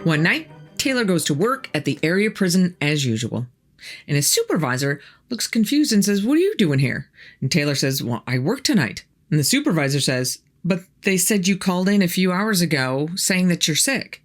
One night, Taylor goes to work at the area prison as usual. And his supervisor looks confused and says, "What are you doing here?" And Taylor says, "Well, I work tonight." And the supervisor says, "But they said you called in a few hours ago saying that you're sick."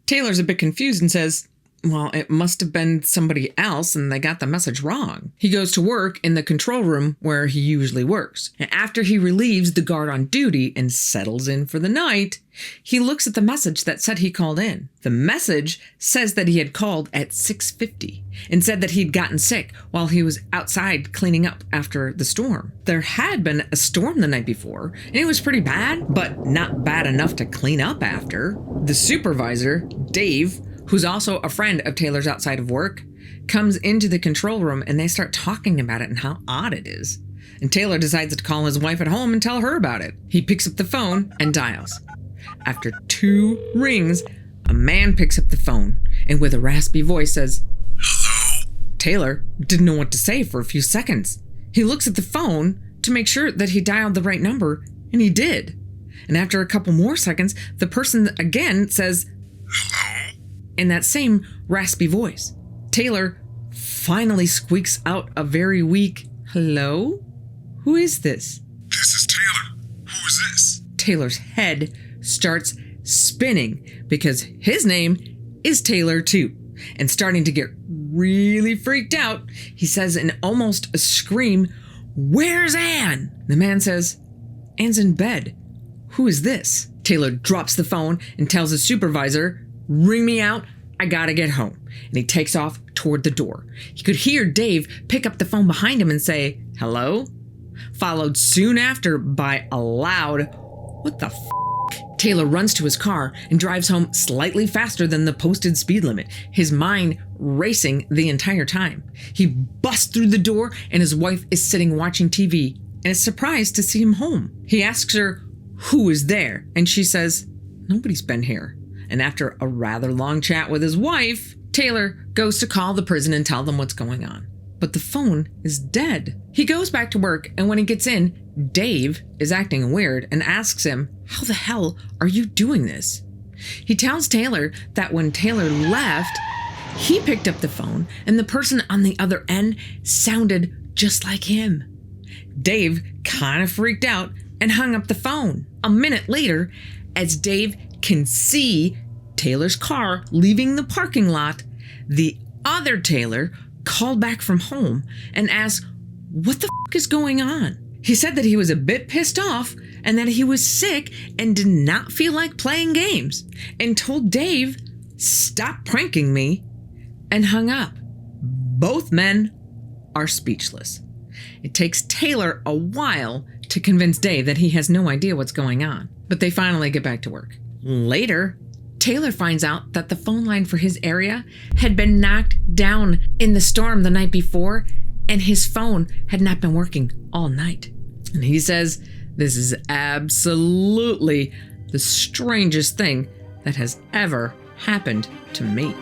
Taylor's a bit confused and says, "Well, it must have been somebody else and they got the message wrong." He goes to work in the control room where he usually works. And after he relieves the guard on duty and settles in for the night, he looks at the message that said he called in. The message says that he had called at 6:50 and said that he'd gotten sick while he was outside cleaning up after the storm. There had been a storm the night before, and it was pretty bad, but not bad enough to clean up after. The supervisor, Dave, who's also a friend of Taylor's outside of work, comes into the control room and they start talking about it and how odd it is. And Taylor decides to call his wife at home and tell her about it. He picks up the phone and dials. After 2 rings, a man picks up the phone and with a raspy voice says, "Hello?" Taylor didn't know what to say for a few seconds. He looks at the phone to make sure that he dialed the right number, and he did. And after a couple more seconds, the person again says, "Hello?" in that same raspy voice. Taylor finally squeaks out a very weak, "Hello? Who is this?" "This is Taylor. Who is this?" Taylor's head starts spinning because his name is Taylor too. And starting to get really freaked out, he says in almost a scream, "Where's Ann?" The man says, "Ann's in bed. Who is this?" Taylor drops the phone and tells his supervisor, "Ring me out. I gotta get home." And he takes off toward the door. He could hear Dave pick up the phone behind him and say, "Hello?" followed soon after by a loud, "What the f***?" Taylor runs to his car and drives home slightly faster than the posted speed limit, his mind racing the entire time. He busts through the door and his wife is sitting watching TV and is surprised to see him home. He asks her, "Who is there?" and she says, "Nobody's been here." And after a rather long chat with his wife, Taylor goes to call the prison and tell them what's going on. But the phone is dead. He goes back to work, and when he gets in, Dave is acting weird and asks him, "How the hell are you doing this?" He tells Taylor that when Taylor left, he picked up the phone and the person on the other end sounded just like him. Dave kind of freaked out and hung up the phone. A minute later, as Dave can see Taylor's car leaving the parking lot, the other Taylor called back from home and asked, "What the f*** is going on?" He said that he was a bit pissed off and that he was sick and did not feel like playing games, and told Dave, "Stop pranking me," and hung up. Both men are speechless. It takes Taylor a while to convince Dave that he has no idea what's going on, but they finally get back to work. Later, Taylor finds out that the phone line for his area had been knocked down in the storm the night before, and his phone had not been working all night. And he says, "This is absolutely the strangest thing that has ever happened to me."